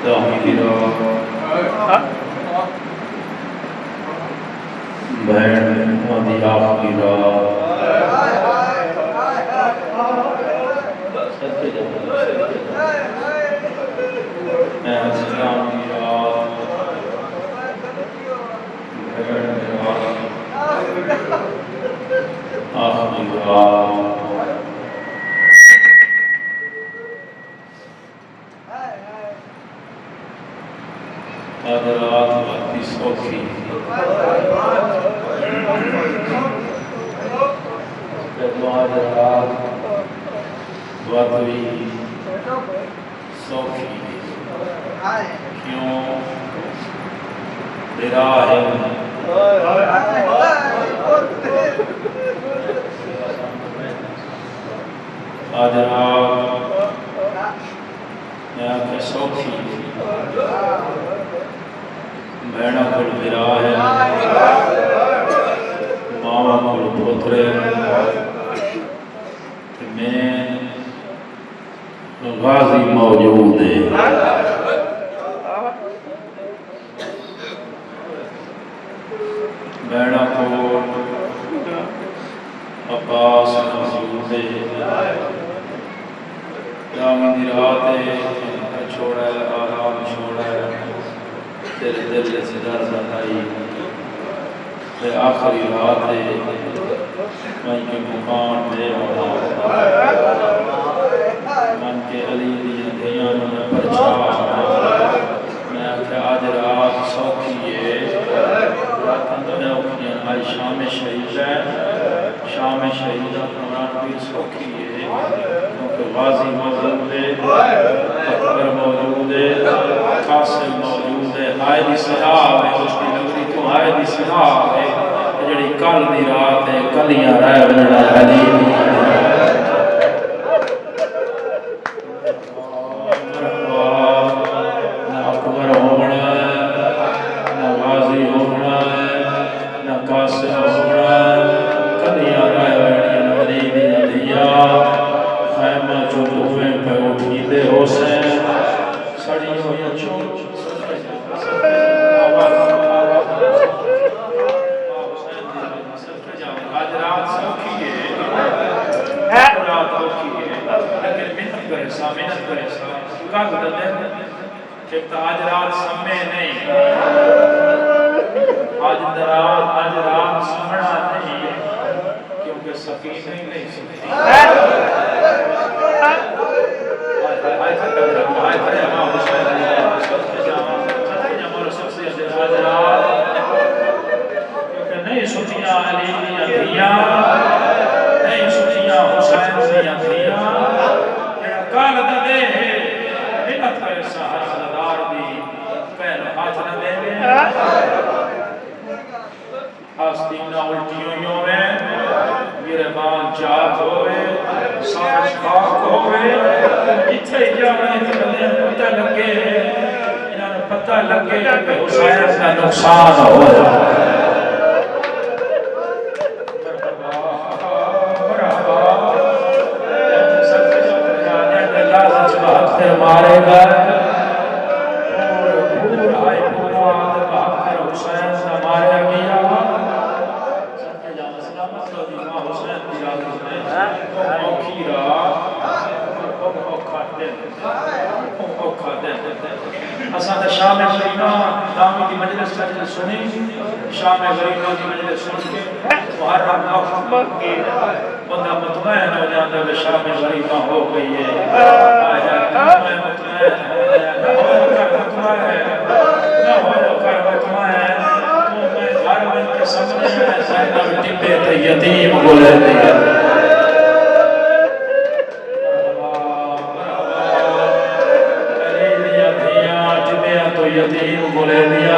ظاہرہ بہن آدھی آخرہ حضرات وقتی سوکھی حضرات وقتی سوکھی کیوں براہ حضرات میں سوکھی بہنا کل براہ ماما کل پوترے میں غازی موجود ہے بہنا کل عباس موجود ہے جامن رات چھوڑا ہے آرام چھوڑا ہے تیرے دل سے اجازت آئی تے آخری رات ہے میں کے مقام دے من کے علی دی دھیاں میں پرچا میں آخر آج رات سوکھی ہے رات اندر میں اکھیاں آئی شام شہید ہے شام شہید قرآن بھی سوکھی ہے کیونکہ غازی موجود ہے اکبر موجود ہے قاسم موجود ہے آئے دی صلاح ہے اس کی نگری تو آئے دی صلاح ہے جڑی کل دی رات ہے کلیاں رہ بننا علی نہ اکبر ہونا ہے نہ غازی ہونا ہے نہ قاسم ہونا ہے کلیاں رہ بننا علی دی دیا خیمہ جو دویں پہ اٹھی دے حسین سڑی ہوئی چھوڑ آج رات سمے نہیں آج رات سمنا نہیں کیونکہ سکینہ ہی نہیں سکتی کیونکہ نہیں سنیاں علی دیا نہیں سنیاں حسین دیا دیا کال دے ملت کرے سہر صدار دی پہل ہاتھ نہ دے دے آستینہ الٹیوں میں گربان جاگ ہوئے سانچ خاک ہوئے اتھے جانے پتہ لگے انہوں نے پتہ لگے کہ حسین کا نقصان ہو مارے گا پور آئے پورا دباغ کر حسین سے مارے گیا سنتے جانا سلامت لو دیما حسین دیا حسین اوکھی رات اوکھا دن اساں شام غریبہ دامی کی مجلس سنی شام غریبہ کی مجلس سن کے محرم محمد کی بندہ مطمئن ہو جاتا ہے شام غریبہ ہو گئی ہے آیا میں مطمئن ہو گیا نہ ہو کر مطمئن نہ ہو کر مطمئن تو میں گھر میں کے سامنے میں زینب ٹپے تے یتیم بولے دیا یتیم بولے دیا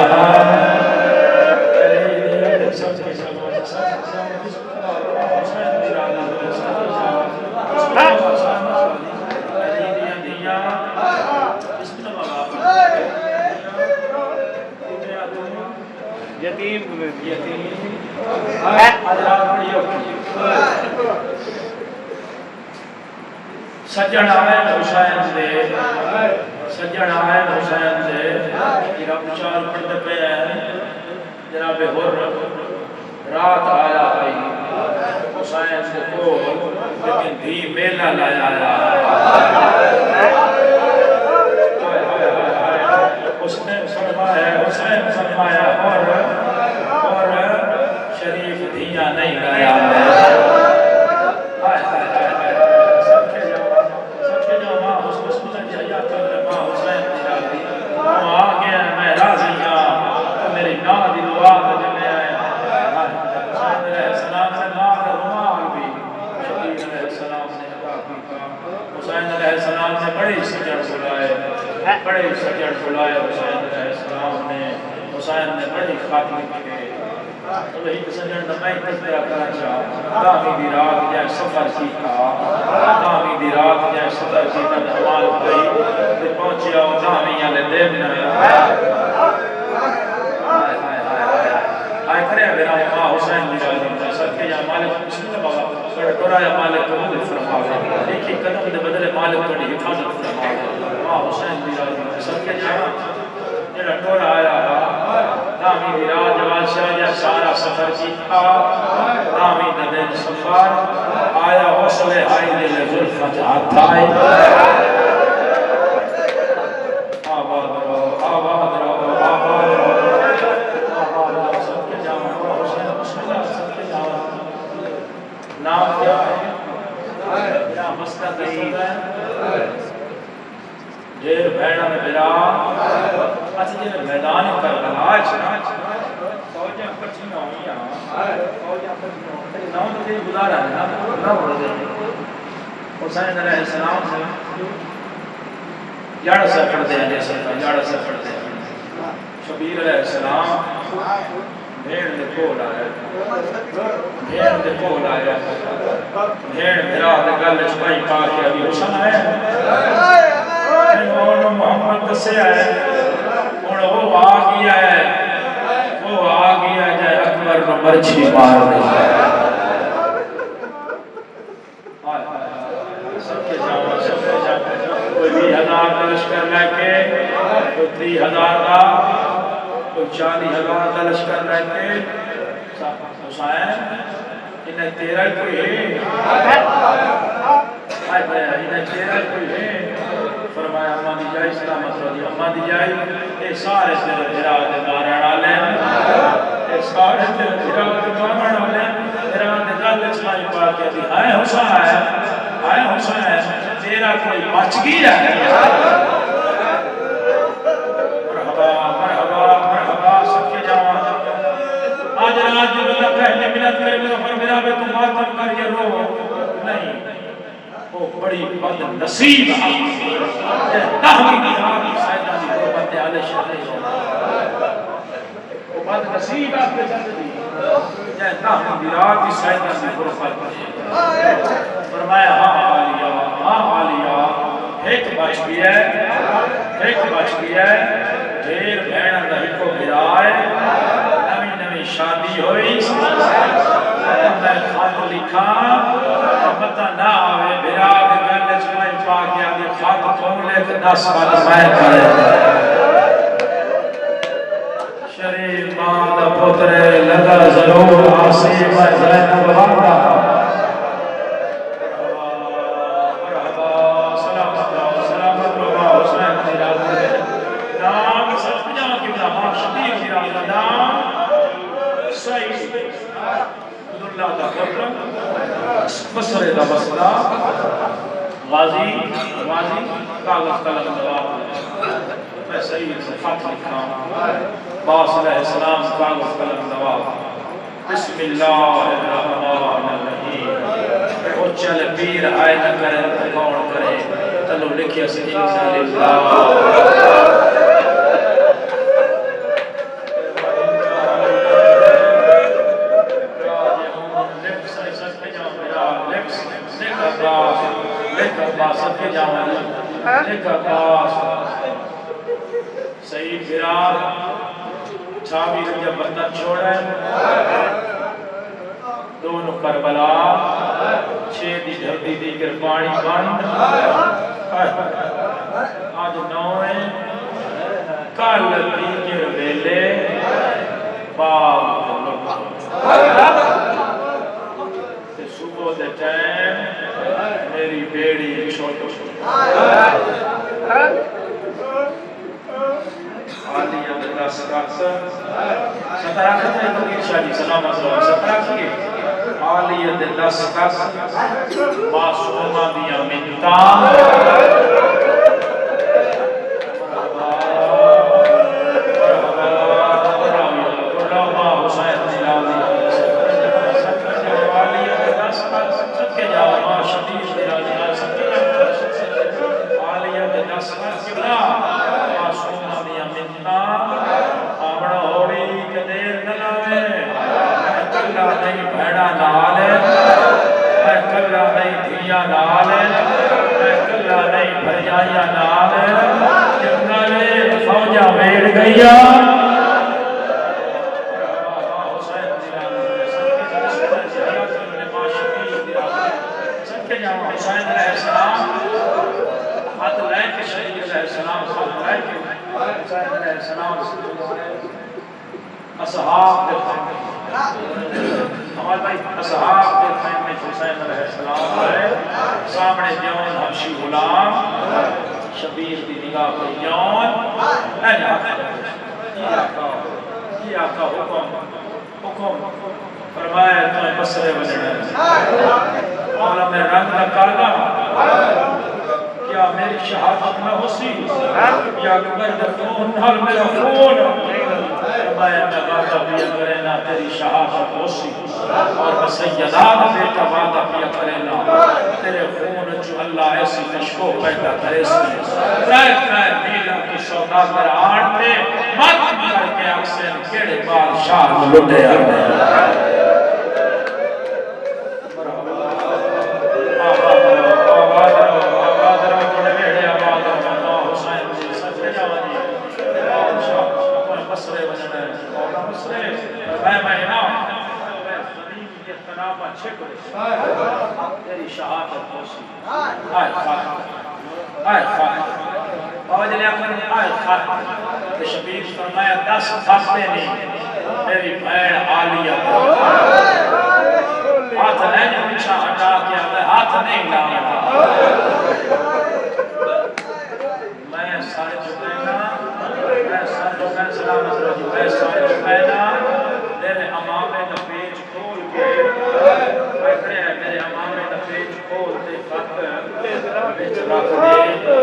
سجن آئے حسین دے سجن آئے حسین جناب ہر رات آیا آئی حسین سے کو لیکن بھی میلہ لایا اس نے فرمایا اور شریف دھیاں نہیں لایا سب کے جو ماں حسین جایات ماں حسین جایات آ گیا میں راضی ہوں میری نا دی دعا میں آیا حسین علیہ السلام سے نا کا رومال بھی شبیر علیہ السلام نے عطا کیا حسین علیہ السلام سے بڑے سجڑ بلائے حسین علیہ السلام نے حسین نے بڑی خاطر کی تو وہی سجن میں تذکرہ کرنا چاہا دامی دی رات جائے سفر کیتا دامی دی رات جائے سفر کیتا نمال پڑی تے پہنچے آؤ دامی آلے دیمنا آئے کھرے ہیں میرا ماں حسین دی رات سب کے جہاں مالک بسم اللہ بابا کڑا یا مالک قبول فرماوے ایک ہی قدم دے بدلے مالک کڑی حفاظت فرماوے ماں حسین دی رات سب کے جہاں جڑا ٹوڑا آیا دامی دی رات جوان شاہ جا سارا سفر کیتا دامی دا دن سفر آیا حوصلے آئی دل ظلفت ہاتھ آئے آباد رو آباد رو آباد رو سب کے جاؤں حسین بسم اللہ سب کے جاؤں نام کیا ہے کیا مسئلہ دستا ہے جیر بھیڑا میں بلا اچھا جیر میدان کربلا فوجاں پچھیاں ہوئیاں فوجاں پچھیاں ہوئیاں نام تو تیری گزارا ہے نا بڑھ دے حسین علیہ السلام سے یاڑ سے پڑھ دے یاڑ سے پڑھ دے شبیر علیہ السلام بھیڑ دے کول آیا بھیڑ دے کول آیا بھیڑ بھرا دے گل چپائی پا کے ابھی حسن ہے انہوں محمد دسے آئے انہوں وہ آ گیا ہے جائے اکبر کو مرچھی مار دے سب کے جاؤں کوئی 20,000 کا لشکر لے کے کوئی 30,000 کا کوئی 40,000 کا لشکر لے کے حسین انہیں تیرہ کوئی ہے انہیں تیرہ کوئی ہے فرمایا اماں دی جائی سلامت رضی اماں دی جائی اے سارے تیرے بھرا دے مارن والے اے سارے تیرے بھرا دے مارن والے بھرا دے گل چلائی پا کے دی ہائے حسین تیرا کوئی بچ گیا ہے مرحبا سب کے جوان آج رات جو اللہ پہلے منت کرے میرا بے تم ماتم کر یہ رو نہیں وہ بڑی بد نصیب تاہمی دی آگی سائدہ دی قربت علیہ شاہ وہ بد نصیب آپ کے جد دی جائے تاہمی دی آگی سائدہ دی قربت فرمایا ہاں آلیا ایک بچ گیا ہے دیر بہن اندر کو گرائے نوی شادی ہوئی میں خط لکھا پتہ نہ آوے بھرا کے گلے چلائی پا کے آگے خط کون لے کے 10 سال میں کرے شریف ماں دا پترے لگا ضرور آسی میں زینب بھاگا سلامت رہا حسین تیرا نام سب جہاں کی نام شبیر تیرا نام سعید اللہ دا قبر بسرے دا بسرہ غازی کاغذ قلم دواب میں سعید سے خط لکھا باس علیہ السلام کاغذ قلم دواب بسم اللہ الرحمن الرحیم وہ چل پیر آئے نہ کرے کون کرے چلو لکھیا سے انشاءاللہ سعید گرار چھاوی جب بندن چھوڑے دونوں کربلا 6 دی دھرتی دی کر پانی بند آج 9 کل دی کر ویلے باغ بیڑی چھوٹو عالیہ اللہ سترہ خطرے تقیر شاہی سلامت اللہ سترہ خطرے عالیہ اللہ سترہ معصومہ دیا منتان سامنے دیون حبشی غلام شبیر دی نگاہ پر دیون یہ آقا حکم فرمایا تمہیں بسرے وجڑا مولا میں رنگ نہ کردہ کیا میری شہادت نہ ہو سی یا اکبر دفون نال میرا خون فرمایا میں وعدہ پیا کرے نا تیری شہادت ہو سی اور بسیداد بیٹا وعدہ پیا کرے نا تیرے خون جو اللہ ایسی مشکو پیدا کرے سی رائے میلہ کی سودا کر آنٹے مات کر کے اکسین کیڑے بادشاہ لٹے آنے تیری شہادت ہوسی آئے خواہ آئے خواہ بابا جلے اکھر آئے خواہ کہ شبیر فرمایا 10 ہفتے نہیں میری بھین عالیہ ہاتھ نہیں پیچھا ہٹا کیا میں ہاتھ نہیں لاؤں میں سارے چکینا میں سارے سلامت رہی میں سارے چکینا میرے امامے کا پیج کھول کے میرے امامے کا پیج کھول دے خط بیچ رکھ دے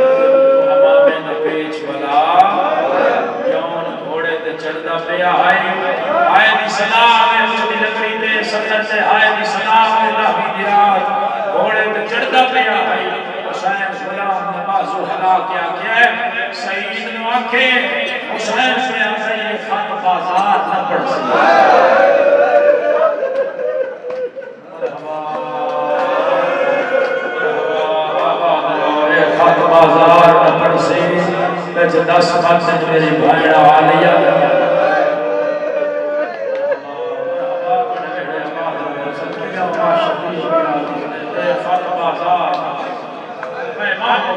امامے کا پیج بلا یون گھوڑے تے چڑھدا پیا آئے دی سلام اچھلی لکڑی دے سطر سے آئے دی سلام اللہ بھی درات گھوڑے تے چڑھدا پیا حسین غلام نمازو حلا کیا ہے سعید نو آنکھیں حسین سے آسے یہ خط بازار نہ پڑ سکتا خط بازار نہ پڑ سکتا بچ 10 خط سے میری بھائیڑ عالیہ خط بازار میں ماں کو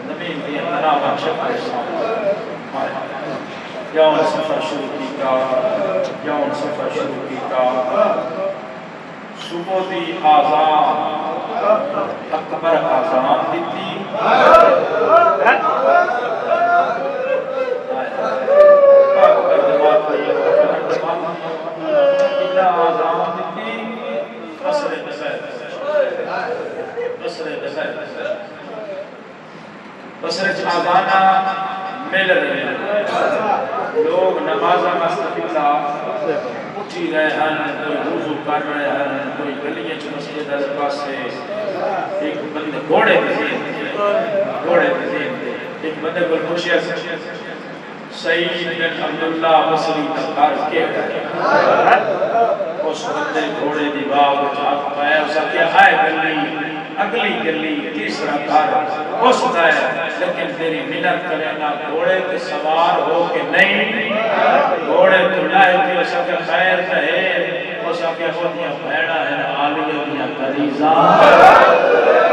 زمین بھی انتنابہ شکر یون سفر شروع کی کا صبح دی آزان اکبر آزان دیتی آزان دیتی بسر آزانہ مل رہے ہیں لوگ نمازہ مستقلہ اٹھی رہے ہیں کوئی وضو کر رہے ہیں کوئی گلیاں چھ مسجد از پاس سے ایک بندے گھوڑے دے ایک بندے کو خوشیہ سے سعید بن عبداللہ بصری تقار کے اس بندے گھوڑے دی باغ جات پایا اسا کیا آئے گلی اگلی گلی تیسرا گھر اس دائے لیکن تیری منت کرینا گھوڑے کے سوار ہو کے نہیں گھوڑے تو لائے تھی اسا کے خیر رہے اسا کے خودیاں بھیڑا ہے عالیہ دیا قریضان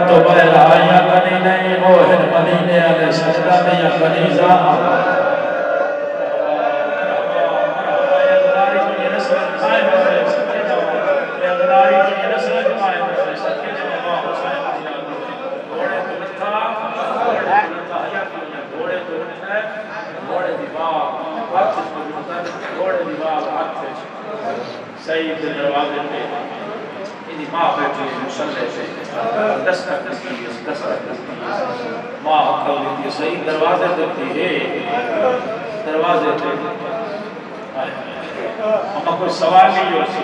تو بہلا یا کنی نہیں موہن مدینے علیہ سجدہ دیا کنیزہ سعید دروازے پہ انہی ماں بیٹھی ہے مسلح سے دستک دستی ہے ماں حقل دیتی ہے سعید دروازے دیتی ہے دروازے پہ ہمیں کوئی سوال نہیں ہو سی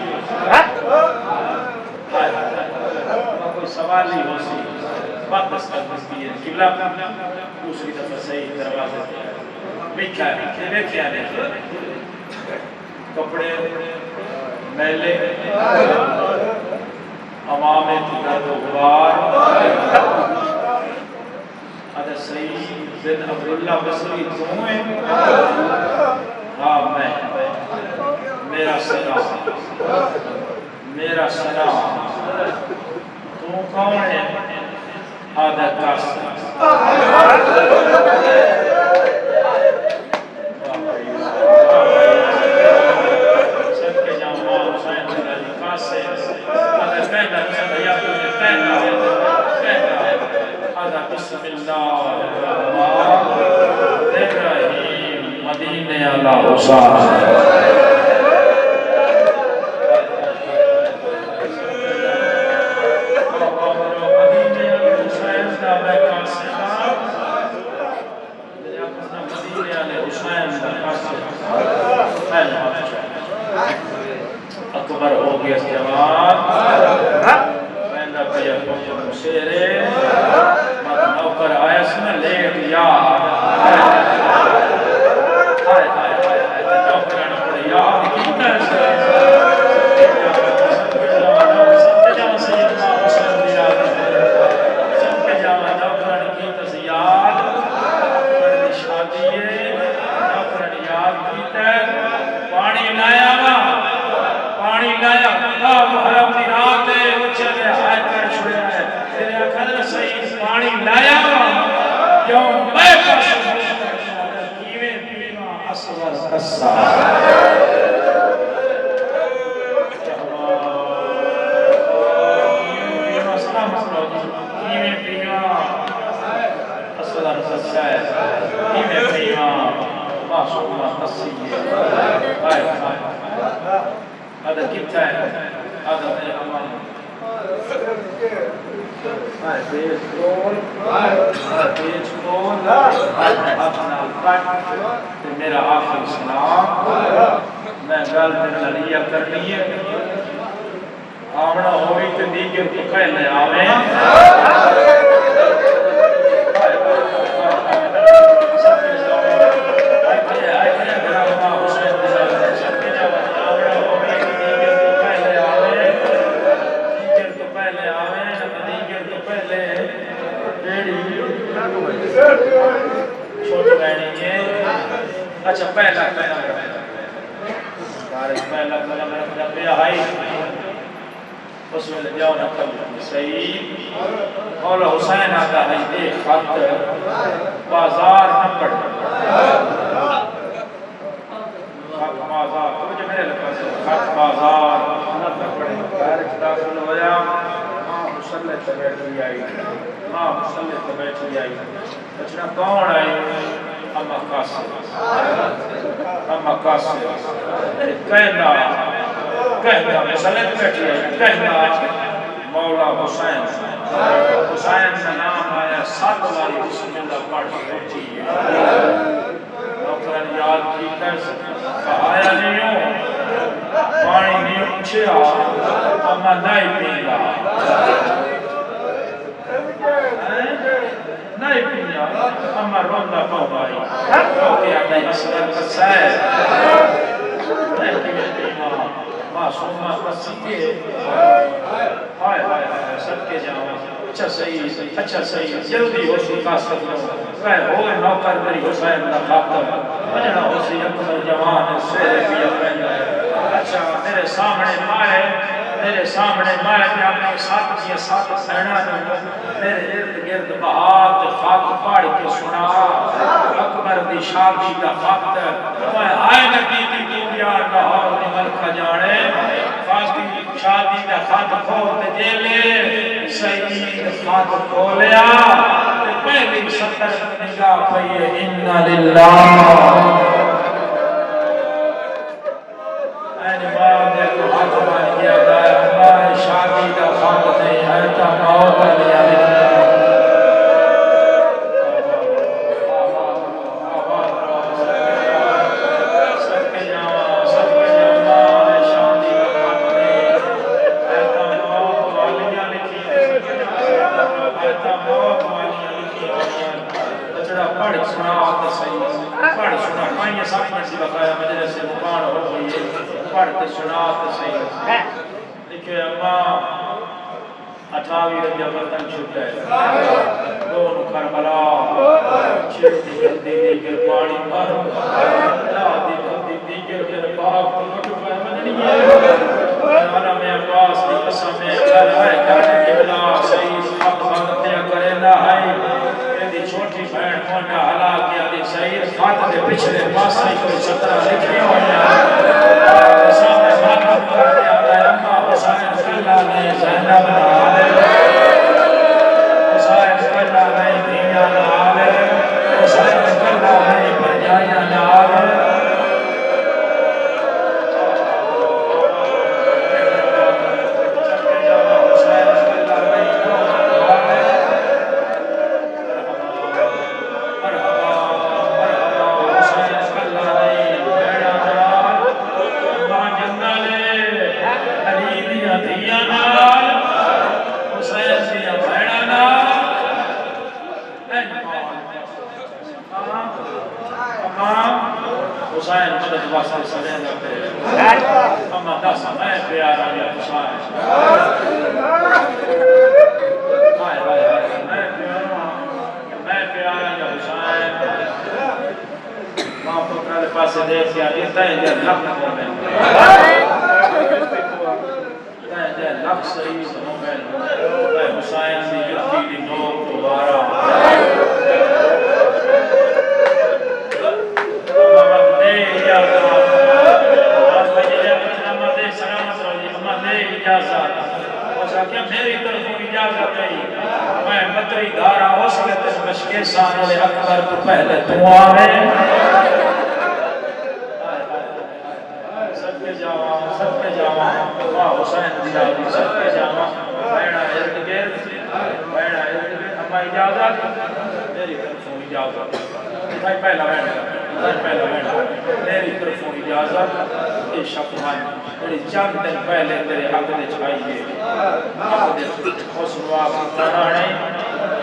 ہمیں کوئی سوال نہیں ہو سی بات دستک دستی ہے قبلہ دوسری دفعہ سعید دروازے پہ بیٹھا ہے بیٹھا ہے کپڑے میلے امام درد و غبار حضرت سعید بن عبداللہ بصری تم ہیں ہاں میں میرا سلام تو کون ہے حضرت قاسم بسم اللہ الرحمن الرحیم مدینہ اللہ حسین اکبر ہو گیا جوان پہلا پیا شیرے نوکر آیا سنا لیٹ یاد نوکران پڑے یاد کیتا ہے سب کے جاؤں سیدنا حسین دیاد سب کے جاؤں نوکران کیتا سے یاد پردی شادی ہے نوکران یاد کیتا ہے پانی لایا محرم دی رات ہے اچھا دے ہائے کر چھوڑے ہے تیرے اکھر سعید پانی لایا یوم میں پاس کیویں پیوا اصغر قصہ کیویں پیوا اصغر قصہ ہے کیویں پیوا معصوم قصی ہے هذا كتاب هذا من الأمان هذا بيجكون أبنى القلب میرا آخر سلام میں گل دنیا کرنی ہے آمنا ہوئی تو دیگر تو پہلے آویں اچھا پہلا اس میں جاؤ نقل سعید اور حسین آتا ہے ایک خط بازار نہ پڑ خط بازار مجھے میرے لگا سے خط بازار نہ پڑے بارش داخل ہویا ماں مسلح سے بیٹھ آئی ماں مسلح سے بیٹھ آئی اچھا کون آئی اما قاسم کہنا مسلط بیٹھی ہے کہنا مولا حسین حسین کا نام آیا 7 باری بسم اللہ پڑھ بیٹھی ہے نوکران یاد کی کر آیا نہیں ہوں پانی نہیں اچھے اما نہیں پیگا نہیں پیگا اما روندہ پاؤ بھائی اوکے آتا ہے اسلام کا سائے نہیں پیگا معصومہ قصیدے ہائے ہائے ہائے سب کے جاؤں اچھا صحیح جلدی ہو سی قاسم کہے ہوئے نوکر میری حسین دا خاطر بجنا ہو سی اکبر جوان سویرے بھی اپنے اچھا میرے سامنے آئے میرے سامنے میں اپنے ساتھ کی ساتھ سہنا میرے ارد گرد بہات خاک پاڑ کے سنا اکبر دی شادی دا خط میں آئے نکی دی دنیا لاہور دی ملکہ جانے خاکی شادی دا خط کھول دے جیلے سید خط کھولیا پہلی سطر نگاہ پہیے اِنَّا لِلَّهِ شادی کا خط نہیں ہے تو موت لیا پڑھ سنا پائیں ساتھ میں سی بقایا مجلس سے مقان ہو گئی پڑھتے سنا صحیح دیکھیں اماں 28 رجب برتن چھوٹ ہے دون کربلا چھتی جلدی دیگر پانی پر لا دی جلدی دیگر پھر باپ تو مٹو پہ مننی ہے عالم عباس دی قسم کر ہے کرنے کی بلا صحیح حق بھگتیا کرے نہ ہے میری چھوٹی بہن مونا حلا کیا دی صحیح خط دے پچھلے پاس ہی کوئی سطرہ لکھی ہویا سامنے ماتم کر دیا ہے اماں حسین اللہ نے زینب نالے حسین اللہ نے دنیا نالے حسین اللہ نے پرجائیاں نالے حسین مدد واسطے سنے لگتے اما دس میں پیارا یا حسین میں پیارا یا حسین ماں پترہ پاسے دیکھ یا دیتا ہے جب لکھ مومن لکھ صحیح مومن حسین دی جتی دی نوک دوبارہ میری طرف اجازت ہے میں مطری دارا وصلت مشکے سانے اکبر کو پہلے تو آوے سب کے جاوان حسین دیاری سب کے جاوان بیڑا ارد گرد اما اجازت میری طرف اجازت پہلا بیڑا میری طرف اجازت یہ شفائی میری چند دن پہلے تیرے حق دے چھائیے حق دے حسن واقع کرانے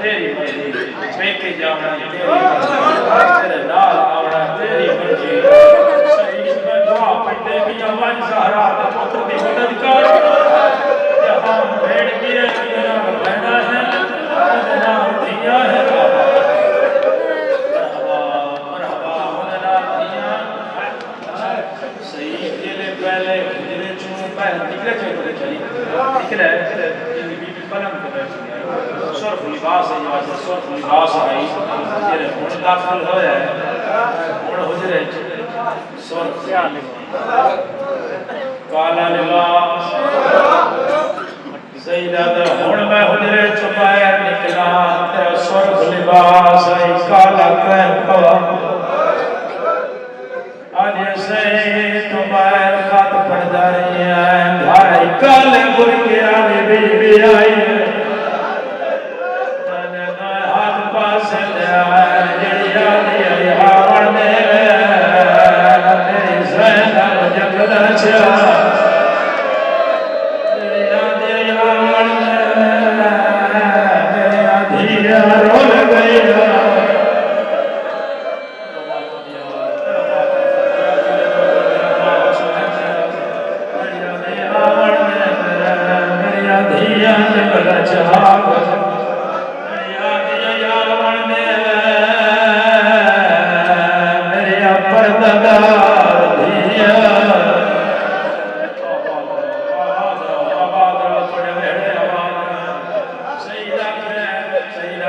تیری میری بیکے جانا تیرے نال آونا تیری مرجی صحیح میں دعا پڑھتے بھی آواز زہرا دا پتر دی مدد کر یہاں بھیڑ گئے میرا بہنا ہے مدنا دیا ہے نکلے جنہی بی بی پلنگ کو بیٹھ سرف لباس ہے یہ سرف لباس آئی جنہی ہون داخل ہوئے ہون حجرے سرف کیا لباس کالا لباس سیدہ در ہون میں حجرے چھپائے نکلا تیرا سرف لباس آئی کالا کہن پوا آج سے تمہارے خط پڑھتا رہی ہے بھائی کالے گرگے آنے بی بی آئی ہے ہاتھ پاس لیا ہے جڑی آنی آئی آوڑ دے میری زینب جگدہ چھا جڑی آنی آوڑ دے میری آدھی رول گئی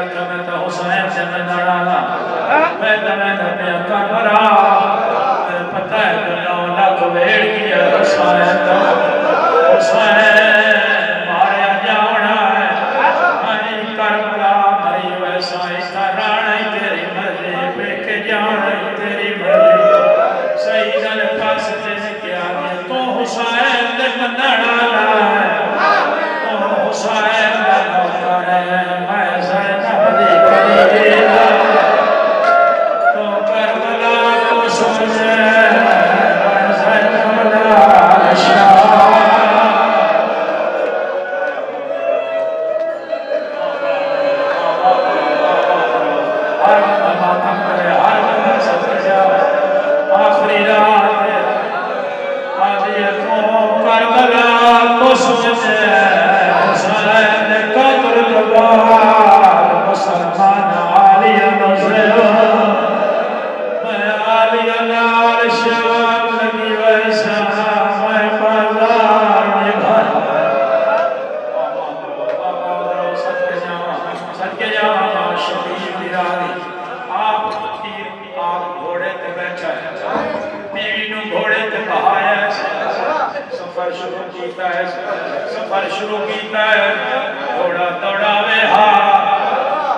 رکھا میں تو حسین سے میں نڑانا میں پیا کربلا پتہ ہے کہ 9 لاکھ ویڑ کیا حسین تو حسین ماریا جاؤنا ہے میں کربلا مری ویسا ایسا رانا تیری مرضی پہ کے جانا تیری مرضی سیدہ نے پاس سے کیا تو حسین دے منڑانا ہے تو حسین دے نوکر ہے میں زینب دی کلیجہ تو کربلا کو سمجھے میں زینب دا شاہ آخری رات آدھی تو کربلا کو سمجھے حسین قدر دوبار مسلمان عالی نظر میں عالی نال شام لگی ویسا میں بازار میں گھر سد کے جاؤں شبیر دیراری آپ گھوڑے تے بیٹھا ہے بیوی نو گھوڑے تے بہایا ہے سفر شروع کیتا ہے سفر شروع کیتا ہے گھوڑا دوڑاوے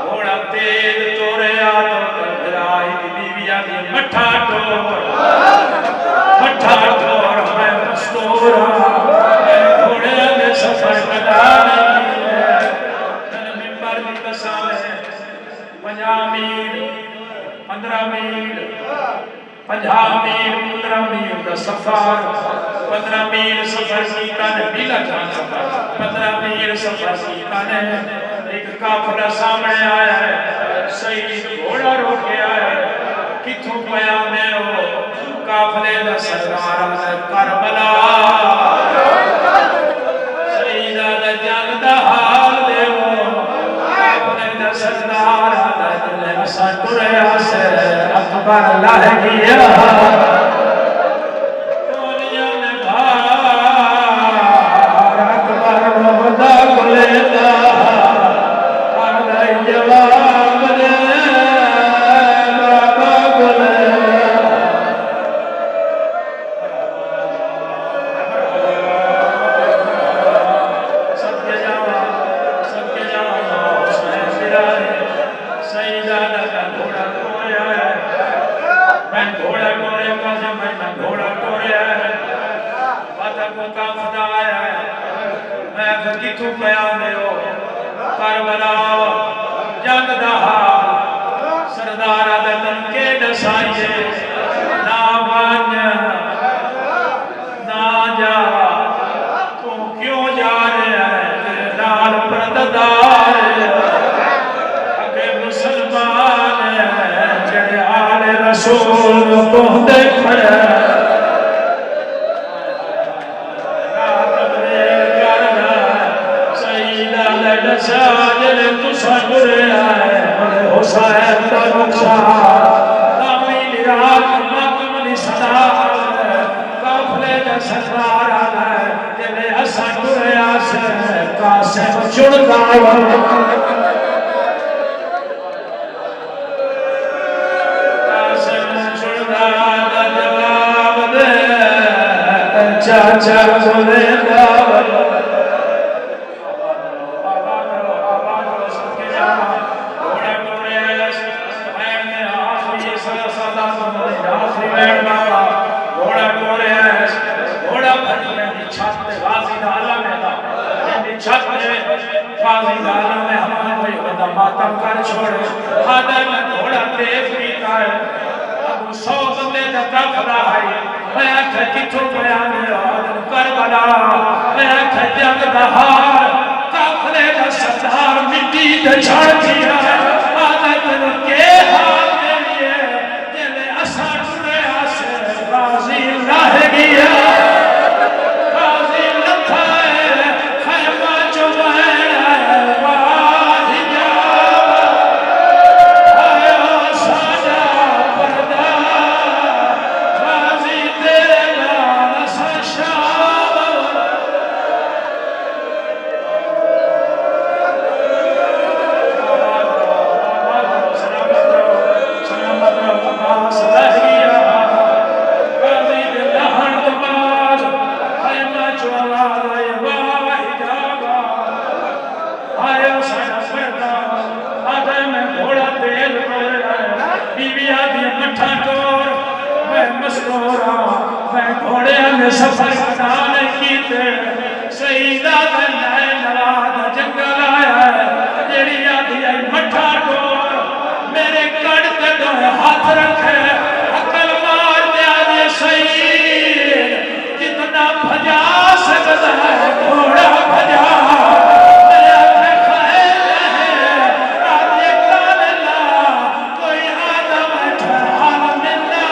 گھوڑا تیز توڑے تو کربلائی دی بیوی آدھی مٹھا ٹور میں مستورا گھوڑے آدھے سفر کدا نہیں ہے ممبر دی قسم ہے 50 میل 15 میل 50 میل 15 میل کا سفر 15 میل سفر کیتا نے بیلا جان سفر 15 میل سفر کیتا نے ایک قافلہ سامنے آیا ہے سید گھوڑا روکے آیا ہے کتھوں پیامے ہو قافلے دا سردار کربلا سیدہ دا جان دا حال دے ہو قافلے دا سردار سٹوریا سے اکبر لہ گیا دنیا نے بھار اکبر مبدا گلیتا اردائی جواب دے بابا گلیتا سب کے جاؤں حسین سرائے سیدہ لگا گھوڑا ٹوریا ہے میں گھوڑا ٹورے کا جب میں گھوڑا ٹوریا ہے پتہ کو کافدہ آیا ہے میں پھر کتھوں پیامے ہو کربلا جنگ دہا سردارہ دن کے دسائیے نا مانیا نا جا تو کیوں جا رہے ہیں تیرے نال پرددار مسلمان ہے جڑے آل رسول کو دیکھڑے رات بریل کرنا سیدہ لڑسا جلے تو سنگرے آئے حسین کا نقصان تعمیل رات مقملی صدا قافلے کا سردار آئے جلے سنگرے آسے قاسم چڑھتا چاچا بولے داول آباد سب کے جانا گھوڑا ٹورے بین میں آخری سادہ سمجھے آخری بین بابا گھوڑا ٹورے گھوڑا بھری ہے چھت پہ غازی دالا میں دا چھت پہ غازی دالا میں ہمارے بھائی بدا ماتم کر چھوڑے حادر میں گھوڑا تیز بیتا ہے ابو 100 بندے دا کافلہ ہے میں آکھا کتھوں پیانے آدم کربلا میں آکھا جنگ دہار قافلے دا سردار مٹی دے چھڑ دیا آدم کے حال دے لیے جلے اساں ٹرے آسے غازی رہ گیا غازی لکھا ہے خیمہ جو بہن ہے واہی جاوہ آیا ساجا پردہ غازی تیرا نسا شاہ ہاتھ رکھے عقل مار دیا دے سید جتنا بھجا سکتا ہے گھوڑا بھجا میرے آنکھیں خیل ہے آدھے کال اللہ کوئی آدم اٹھا حال ملنا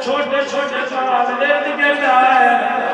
چھوٹے چھوٹے سوال دے کے جائے